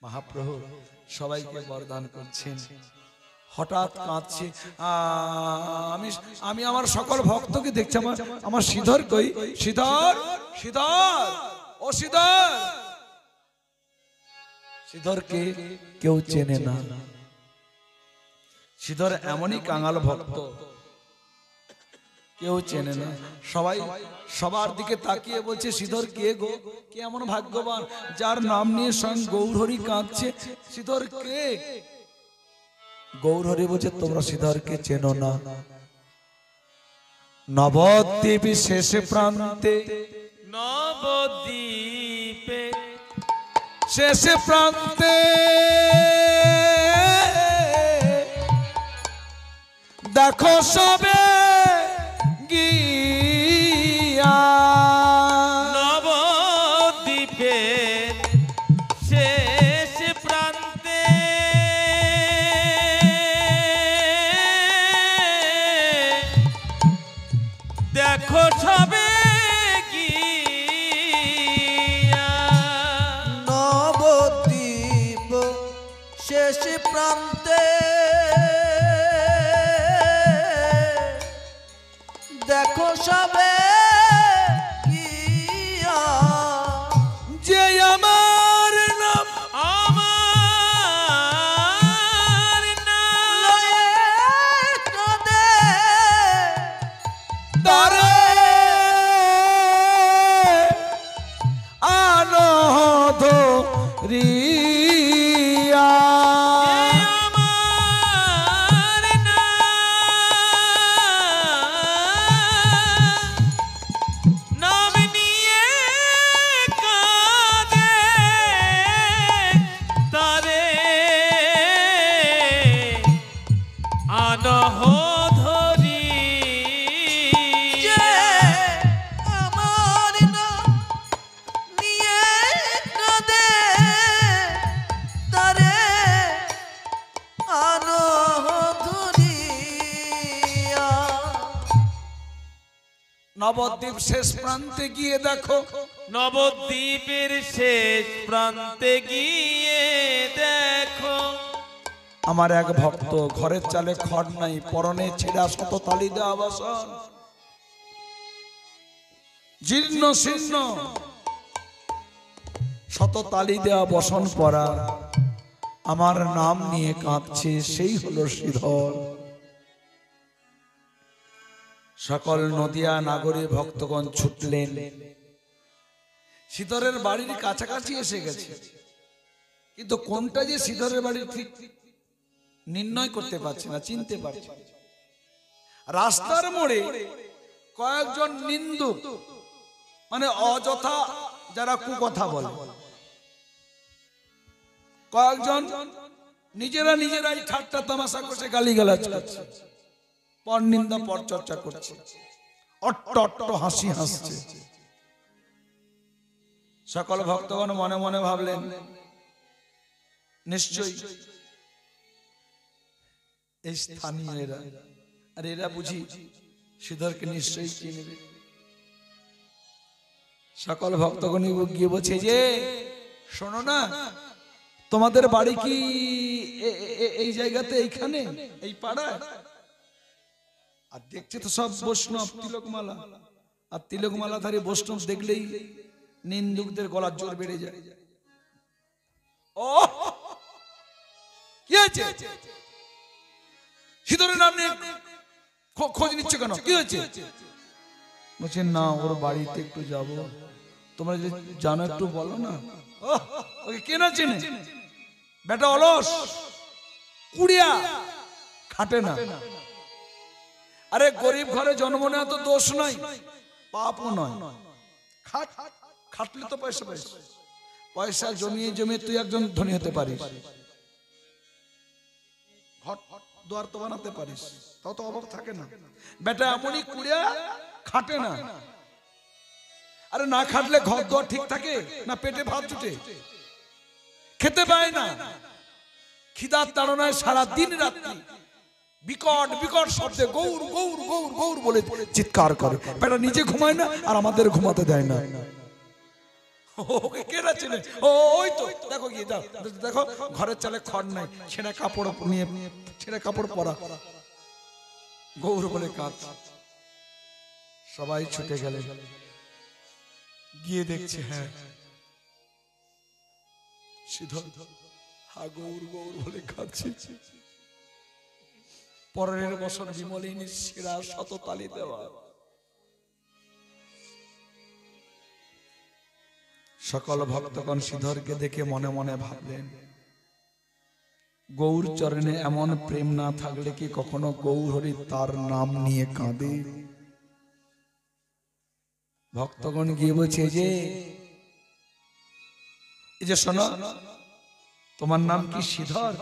মহাপ্রভু সবাইকে বরদান করছেন। হঠাৎ কাঁদছে। আমি আমার সকল ভক্তকে দেখছি। আমার শ্রীধর কই? শ্রীধর, শ্রীধর, ও শ্রীধর। শ্রীধরকে কেউ চেনে না। শ্রীধর এমনই কাঙাল ভক্ত, কেউ চেনে না। সবাই সবার দিকে তাকিয়ে বলছে শ্রীধর কে গো? কে এমন ভাগ্যবান যার নাম নিয়ে স্বয়ং গৌরহরি কাঁদছে? শ্রীধর কে? গৌরহরি বলছে তোমরা শ্রীধরকে চেনো না। নবদ্বীপ শেষ প্রান্তে, নবদ্বীপে শেষ প্রান্তে দেখো সবে গিয়া। নবদ্বীপে শেষ প্রান্তে দেখো সবে গিয়া। নবদ্বীপ শেষ প্রান্তে দেখো সবে গিয়া। যে আমার নাম, আমার নাম লয়ে কাঁদে তারে আনন্দ রিয়া। আমার নাম নিয়ে কাঁদে তারে আনহ ধরি। যে আমার নাম নিয়ে কাঁদে তারে আনহধুরিয়া। নবদ্বীপ শেষ প্রান্তে গিয়ে দেখো, নবদ্বীপের শেষ প্রান্তে গিয়ে দেখো। আমার এক ভক্ত, ঘরের চালে খড় নাই, পরনে ছেঁড়া শত তালি দেওয়া বাসন, জীর্ণ শীর্ণ শত তালি দেওয়া বসন পরা, আমার নাম নিয়ে কাঁদছে। সেই হলো শ্রীধর। সকল নদিয়া নাগরী ভক্তগণ ছুটলেন। শ্রীধরের বাড়ির কাছাকাছি এসে গেছে, কিন্তু কোনটা যে শ্রীধরের বাড়ি ঠিক নির্ণয় করতে পারছে না, চিনতে পারছে না। রাস্তার মোড়ে কয়েকজন নিন্দুক, মানে অযথা যারা কুকথা বলে, কয়েকজন নিজেরাই ঠাট্টা তামাশা করছে, গালিগালাজ করছে, পর নিন্দা পর চর্চা করছে, অট্ট অট্ট হাসি হাসছে। সকল ভক্তগণ মনে মনে ভাবলেন নিশ্চয়ই এই স্থানীয় এরা, আর এরা বুঝি শ্রীধরকে নিশ্চয়ই চিনবে। সকল ভক্তগণ গিয়ে বলছে যে শোনো না, তোমাদের বাড়ি কি এই জায়গাতে, এইখানে, এই পাড়ায়? আর দেখছে তো সব বৈষ্ণব, তিলকমালা, আর তিলকমালাধারী বৈষ্ণব দেখলেই নিন্দুকদের গলার জোর বেড়ে যায়। ও কি হয়েছে? শ্রীধরের নাম নিয়ে খোঁজ নিচ্ছ কেন? কি হয়েছে? বলছে না, ওর বাড়িতে একটু যাব, তোমরা যদি জানো একটু বলো না। ওকে কে না চেনে? বেটা অলস, কুড়িয়া, খাটে না। আরে গরিব ঘরে জন্ম নেওয়া তো দোষ নাই, পাপও নয়। খাটলে তো পয়সা পাইস, পয়সা জমিয়ে জমিয়ে তুই একজন ধনী হতে পারিস, ঘর দুয়ার তো বানাতে পারিস, তাও তো অভাব থাকে না। বেটা এমনই কুড়িয়া, খাটে না। আরে না খাটলে ঘর দুয়ার ঠিক থাকে না? পেটে ভাত জুটে, খেতে পায় না, খিদার তাড়নায় সারা দিন রাত্রি বিকট বিকট শব্দে গৌর গৌর গৌর গৌর বলে চিৎকার করে। বেটা নিজে ঘুমায় না আর আমাদের ঘুমাতে দেয় না। ওকে কেনা চেনে? ওই তো দেখো গিয়ে যাও, দেখো ঘরের চালে খড় নাই, ছেঁড়া কাপড় নিয়ে, ছেঁড়া কাপড় পরা। গৌর বলে কাজ। সবাই ছুটে গেলে, গিয়ে দেখছে হ্যাঁ শ্রীধর, হা গৌর গৌর বলে কাঁদছে। পরের বছর বিমলিনী শিরা শততালি দেওয়া। সকল ভক্তগণ শ্রীধরকে দেখে মনে মনে ভাবলেন, গৌর চরণে এমন প্রেম না থাকলে কি কখনো গৌর হরি তার নাম নিয়ে কাঁদে? ভক্তগণ গিয়ে বলছে যে এই যে শোনো, তোমার নাম কি শ্রীধর?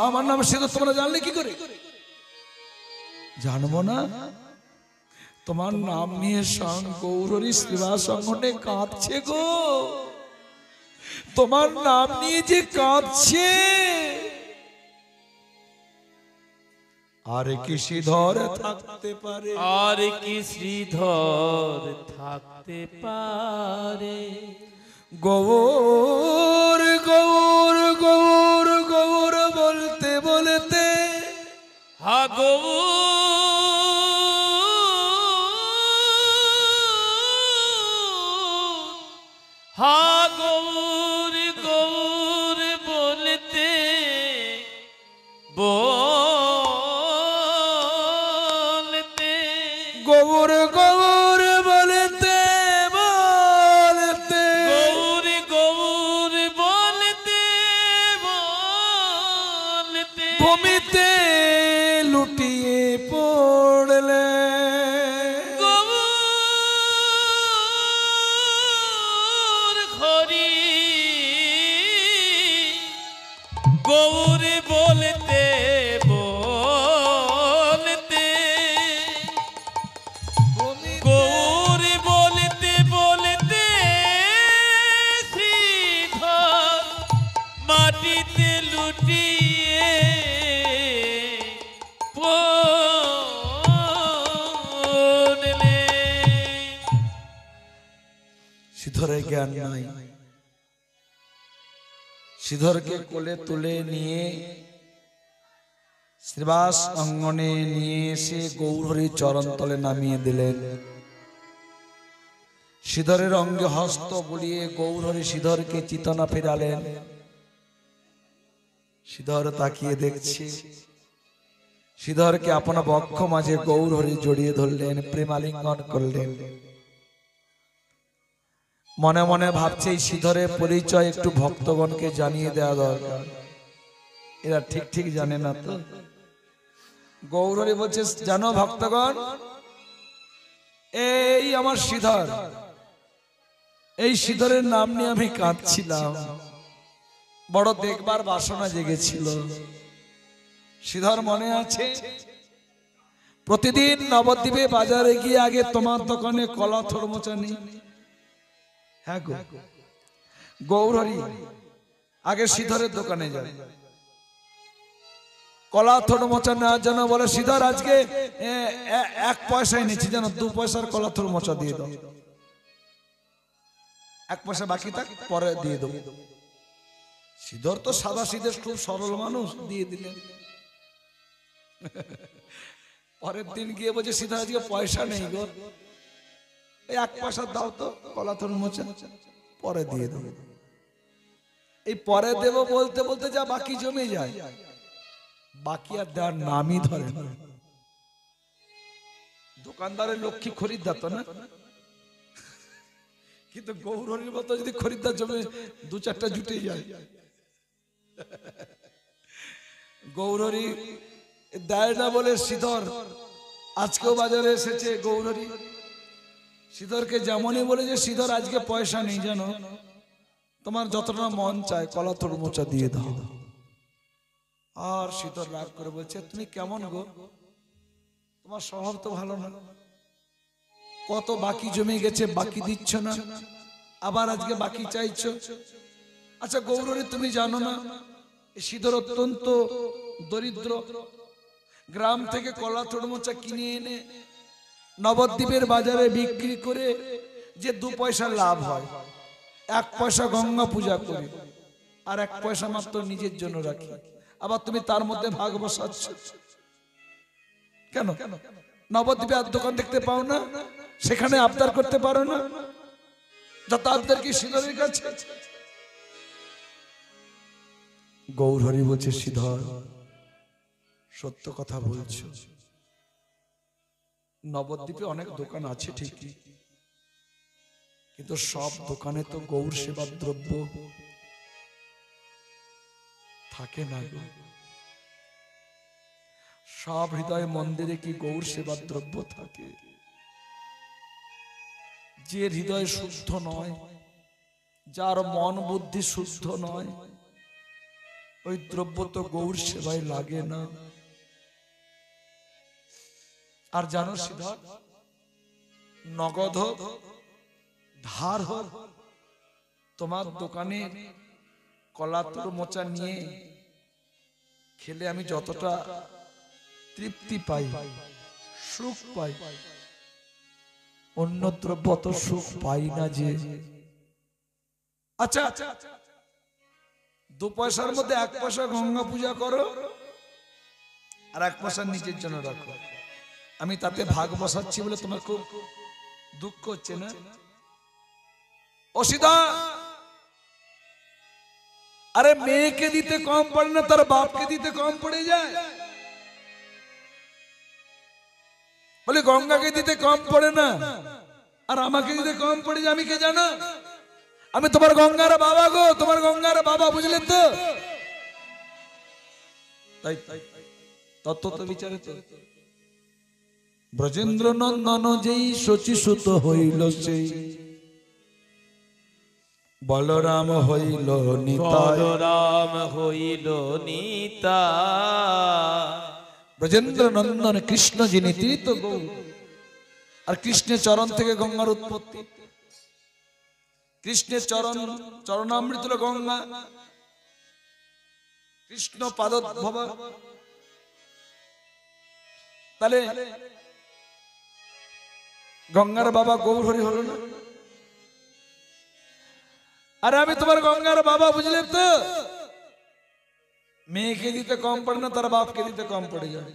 আমার নাম শ্রীধর, তোমরা জানলে কি করে? জানবো না? তোমার নাম নিয়ে গৌরী শ্রীবাস সংগঠনে কাঁদছে গো, তোমার নাম নিয়ে যে কাঁদছে। আর কি শ্রীধর থাকতে পারে? আর কি শ্রীধর থাকতে পারে? গৌর গৌর গৌর গৌর বলতে বলতে হা গৌর, হা গৌর গৌর বলতে বলতে, গৌর গৌর বলতে বলতে, গৌর গৌর বলতে বলতে ভূমিতে লুটিয়ে পড়লে। গৌর হরি গৌর বলতে বলতে, গৌর বলতে বলতে শ্রীধর মাটিতে লুটিয়ে পড়লে। শ্রীধরের জ্ঞান নাই। শ্রীধরকে কোলে তুলে নিয়ে শ্রীবাস অঙ্গনে নিয়ে এসে গৌরহরির চরণ তলে নামিয়ে দিলেন। শ্রীধরের অঙ্গে হস্ত বুলিয়ে গৌরহরি শ্রীধরকে চিতনা ফেরালেন। শ্রীধর তাকিয়ে দেখছে। শ্রীধরকে আপনা বক্ষ মাঝে গৌরহরি জড়িয়ে ধরলেন, প্রেমালিঙ্গন করলেন। মনে মনে ভাবছে এই শ্রীধরের পরিচয় একটু ভক্তগণকে জানিয়ে দেওয়া দরকার, এরা ঠিক ঠিক জানে না তো। গৌরহরি বলছে, জানো ভক্তগণ, এই আমার শ্রীধর, এই শ্রীধরের নাম নিয়ে আমি কাঁদছিলাম, বড় দেখবার বাসনা জেগেছিল। শ্রীধর মনে আছে, প্রতিদিন নবদ্বীপে বাজারে গিয়ে আগে তোমার দোকানে কলা থরমোচা নিই। হ্যাঁ গো, গৌরহরি আগে শ্রীধরের দোকানে যায়, কলা থরমোচা নেওয়ার জন্য বলে, শ্রীধর আজকে 1 পয়সায় নিচ্ছি, যেন 2 পয়সার কলা থরমোচা দিয়ে দাও, 1 পয়সা বাকি থাক পরে দিয়ে দেবো। শ্রীধর তো সাদা সিধে খুব সরল মানুষ, দিয়ে দিলেন। পরের দিন গিয়ে বলছে, শ্রীধর আজকে পয়সা নেই গো, 1 পয়সা দাও তো কলা থরমোচা, পরে দিয়ে দেবো। এই পরে দেব বলতে বলতে যা বাকি জমে যায়, বাকি আর দেওয়ার নামই ধরে না। দোকানদারের লক্ষ্মী খরিদ্দার তো না, কিন্তু গৌরহরির মতো যদি খরিদ্দার জমে 2-4টা জুটে যায়। গৌরহরি দেয় না বলে শ্রীধর আজকেও বাজারে এসেছে। গৌরহরি শ্রীধরকে যেমনই বলে যে, শ্রীধর আজকে পয়সা নেই, জানো, তোমার যতটা মন চায় কলা থরমোচা দিয়ে দাও। আর শ্রীধর রাগ করে বলছে, তুমি কেমন গো, তোমার স্বভাব তো ভালো না, কত বাকি জমে গেছে, বাকি দিচ্ছ না, আবার আজকে বাকি চাইছো। আচ্ছা গৌরহরি, তুমি জানো না শ্রীধর অত্যন্ত দরিদ্র, গ্রাম থেকে কলা থরমোচা কিনে এনে নবদ্বীপের বাজারে বিক্রি করে যে 2 পয়সা লাভ হয়, 1 পয়সা গঙ্গা পূজা করি আর 1 পয়সা মাত্র নিজের জন্য রাখি, আবার তুমি তার মধ্যে ভাগ বসাচ্ছ কেন? নবদ্বীপে আর দোকান দেখতে পাও না? সেখানে আবদার করতে পারো না? যত আবদার কি শ্রীধরের কাছে? গৌরহরি বলছে, শ্রীধর সত্য কথা বলছো, নবদ্বীপে অনেক দোকান আছে ঠিকই, কিন্তু সব দোকানে তো গৌর সেবার দ্রব্য থাকে না গো। সব হৃদয় মন্দিরে কি গৌর সেবার দ্রব্য থাকে? যে হৃদয় শুদ্ধ নয়, যার মন বুদ্ধি শুদ্ধ নয়, ওই দ্রব্য তো গৌর সেবায় লাগে না। আর জানো শ্রীধর, নগদ হোক ধার হোক, তোমার দোকানে কলাতুর মোচা নিয়ে খেলে আমি যতটা তৃপ্তি পাই, সুখ পাই, অন্য দ্রব্য অত সুখ পাই না যে। আচ্ছা, 2 পয়সার মধ্যে 1 পয়সা গঙ্গা পূজা করো আর 1 পয়সা নিজের জন্য রাখো, আমি তাতে ভাগ বসাচ্ছি বলে তোমার খুব দুঃখ হচ্ছে না? অসিদা, আরে মেয়েকে দিতে কম পড়ে না, তার বাপকে দিতে কম পড়ে যায়। বলে গঙ্গাকে দিতে কম পড়ে না, আর আমাকে দিতে কম পড়ে যায়, আমি কে জানো? আমি তোমার গঙ্গার বাবা গো, তোমার গঙ্গার বাবা, বুঝলে তো? তাই তত্ত্ব তো বিচারে তো। ব্রজেন্দ্র নন্দন যেই শচীসুত হইল সেই, বলরাম হইল নিতাই, বলরাম হইল নিতা। ব্রজেন্দ্র নন্দন কৃষ্ণ যিনি তিনি তো গৌর, আর কৃষ্ণের চরণ থেকে গঙ্গার উৎপত্তি। কৃষ্ণের চরণামৃত গঙ্গা, কৃষ্ণ পাদোদ্ভব। তাহলে গঙ্গার বাবা গৌরহরি হলো না? আরে আমি তোমার গঙ্গার বাবা, বুঝলে তো? মেয়েকে দিতে কম পড়ে না, তার বাপকে দিতে কম পড়ে যায়।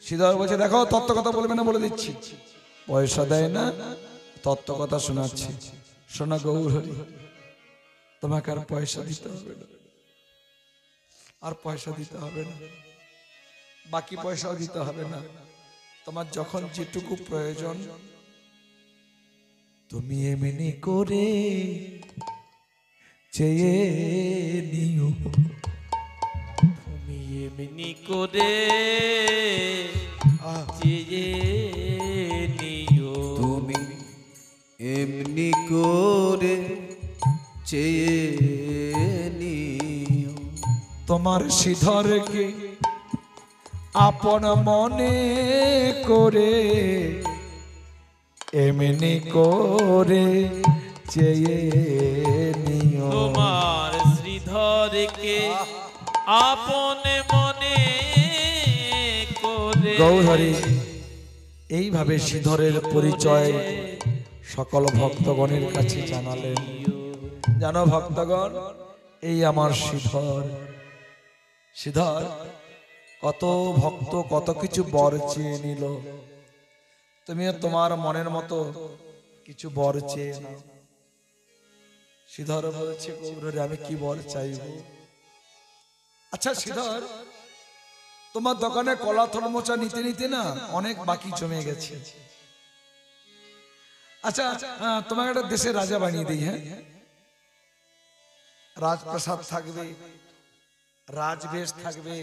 শ্রীধর বলছে, দেখো তত্ত্ব কথা বলবে না, বলে দিচ্ছি, পয়সা দেয় না, তত্ত্ব কথা শোনাচ্ছি। শোনা গৌরহরি, তোমাকে আর পয়সা দিতে হবে না, আর পয়সা দিতে হবে না, বাকি পয়সাও দিতে হবে না। তোমার যখন যেটুকু প্রয়োজন তুমি এমনি করে চেয়ে নিও, তুমি এমনি করে চেয়ে নিও, তুমি এমনি করে চেয়ে নিও। তোমার শ্রীধরকে আপন মনে করে এমনি করে চেয়ে নিও। তোমার শ্রীধরকে আপন মনে করে। গৌরহরি এইভাবে শ্রীধরের পরিচয় সকল ভক্তগণের কাছে জানালেন। জানো ভক্তগণ, এই আমার শ্রীধর। শ্রীধর কত ভক্ত কত কিছু বর চেয়ে নিল, তুমিও তোমার মনের মতো কিছু বর চেয়ে নাও। শ্রীধর বলছে, গৌরহরি আমি কি বর চাইব? আচ্ছা শ্রীধর, তোমার দোকানে কলা থলমোচা নিতে নিতে না অনেক বাকি জমে গেছে। আচ্ছা তোমাকে একটা দেশের রাজা বানিয়ে দিই। হ্যাঁ, রাজপ্রাসাদ থাকবে, রাজবেশ থাকবে,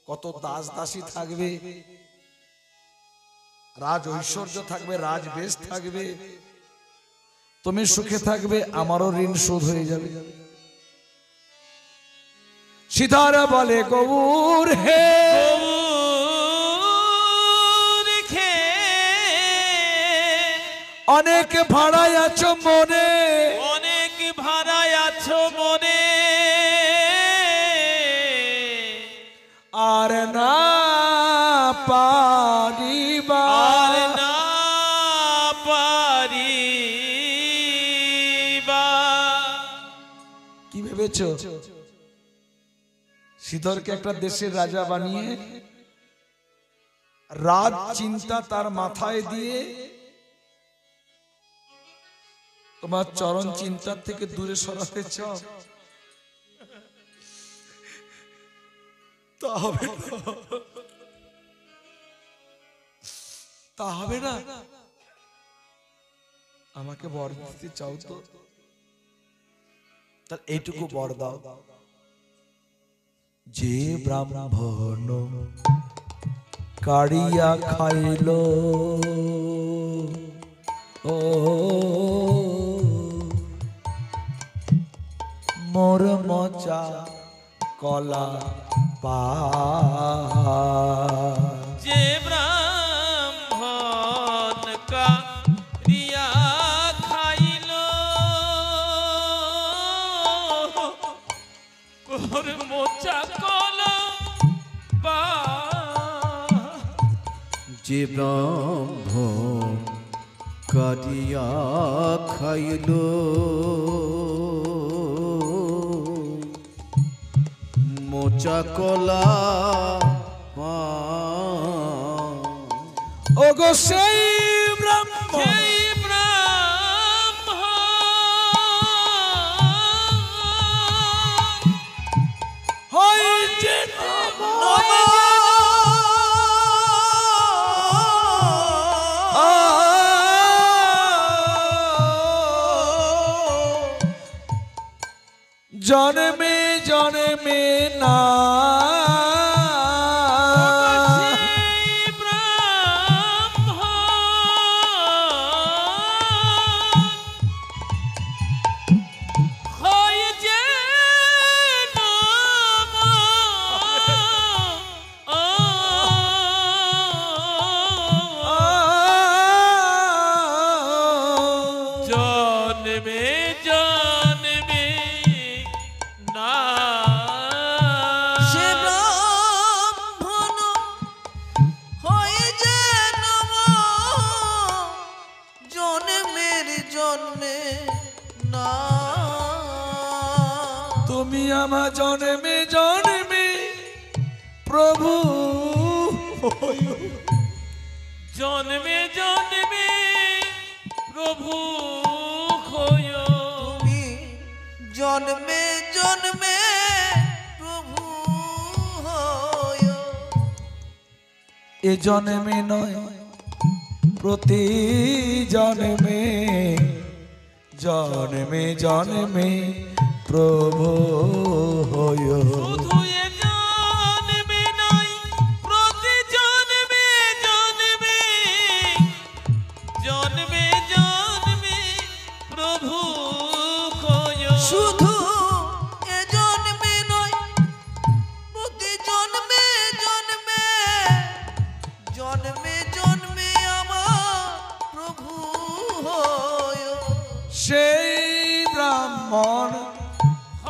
কত দাস দাসী থাকবে, রাজ ঐশ্বর্য থাকবে, রাজবেশ থাকবে, তুমি সুখে থাকবে, আমারও ঋণ শোধ হয়ে যাবে। শ্রীধর বলে, গৌর হে, অনেক ভাড়ায় আছো মনে, অনেক ভাড়ায় আছো মনে, আর না পারিবা, আর না পারিবা বুঝেছো? শ্রীধরকে একটা দেশের রাজা বানিয়ে রাজ চিন্তা তার মাথায় দিয়ে তোমার চরণ চিন্তার থেকে দূরে সরাতে চাও, তা হবে না, তা হবে না। আমাকে বর দিতে চাও তো, তাহলে এইটুকু বর দাও, যে ব্রাহ্মণ কাড়িয়া খাইল ও মোর মচা কলা পা, যে ব্রাহ্মণ কাড়িয়া খাইল মোর মোচা কলা পা, যে ব্রাহ্মণ কাটিয়া খাইল মোচা কলা পা, ওগো সেই ব্রাহ্মণ, সেই ব্রাহ্মণ হইছে জন্মে জন্মে না, তুমি আমার জন্মে জন্মে প্রভু, জন্মে জন্মে প্রভু হয়, তুমি জন্মে জন্মে প্রভু হয়, এ জন্মে নয় প্রতি জন্মে, জন্মে জন্মে প্রভু হয়। শুধু এ জন্মে নয় প্রতি জন্মে জন্মে, জন্মে জন্মে প্রভু হয়, শুধু এ জন্মে নয় প্রতি জন্মে জন্মে, জন্মে জন্মে আমার প্রভু হয়, সেই ব্রাহ্মণ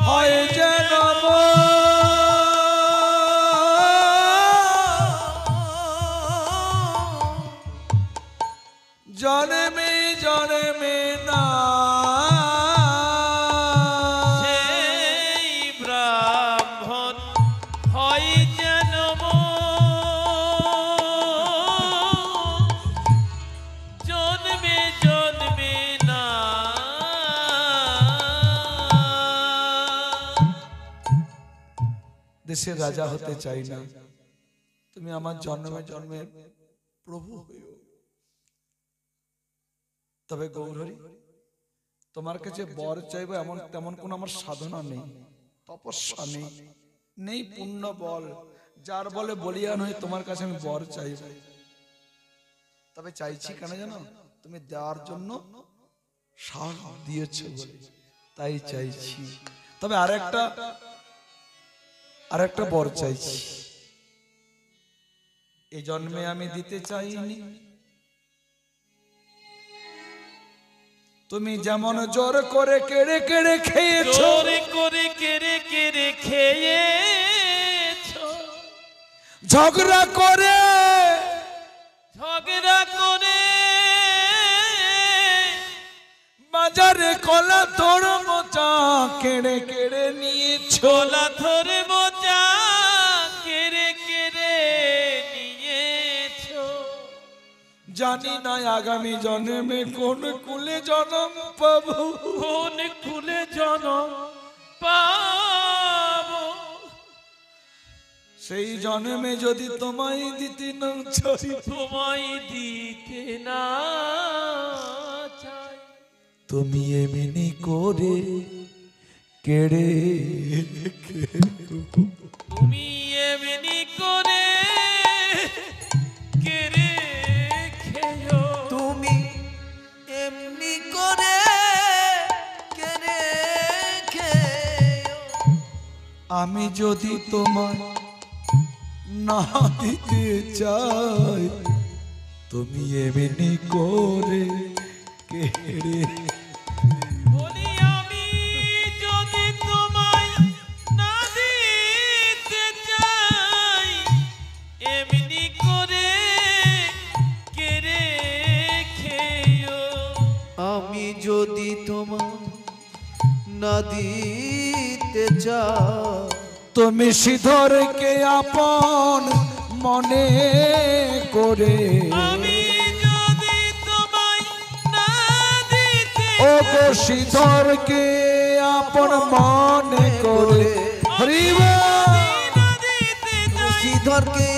হয় যেন জন্মে জন্মে না, সেই ব্রাহ্মণ হয় যেন জন্মে জন্মে না। দেশের রাজা হতে চাই না, তুমি আমার জন্মে জন্মে প্রভু হইও। তবে গৌরহরি, তোমার কাছে বর চাইবো এমন তেমন কোন আমার সাধনা নেই, তপস্যা নেই, নেই পুণ্য বল, যার বলে বলিয়ান হয়ে তোমার কাছে আমি বর চাইব। তবে চাইছি কেন জানো? তুমি দেওয়ার জন্য সাহস দিয়েছো বলে, তাই চাইছি। তবে আরেকটা বর চাইছি, এই জন্মে আমি দিতে চাইনি। তুমি যেমন জোর করে কেড়ে কেড়ে খেয়েছো, জোর করে কেড়ে কেড়ে খেয়েছো, ঝগড়া করে ঝগড়া করে বাজারে কলা তোর মোচা কেড়ে কেড়ে নিয়ে নিয়েছো ছোলা ধরে মোচা কেড়ে কেড়ে নিয়েছো জানি না আগামী জন্মে কোন কুলে জন্ম পাবো কোন কুলে জনম পাবো সেই জন্মে যদি তোমায় দিতে না চাই তোমায় দিতে না চাই তুমি এমনি করে কেড়ে তুমি এমনি করে কেড়ে খেও তুমি এমনি করে কেড়ে খেও আমি যদি তোমায় না দিতে চাই তুমি এমনি করে কেড়ে বলি আমি যদি তোমায় না দিতে চাই এমনি করে কেড়ে খেও আমি যদি তোমার না দিতে চাই তুমি শ্রীধরকে আপন মনে করে আমি যদি তোমায় না দিতে ও গো শ্রীধরকে আপন মনে করে হরি বল। না দিতে চাই শ্রীধরকে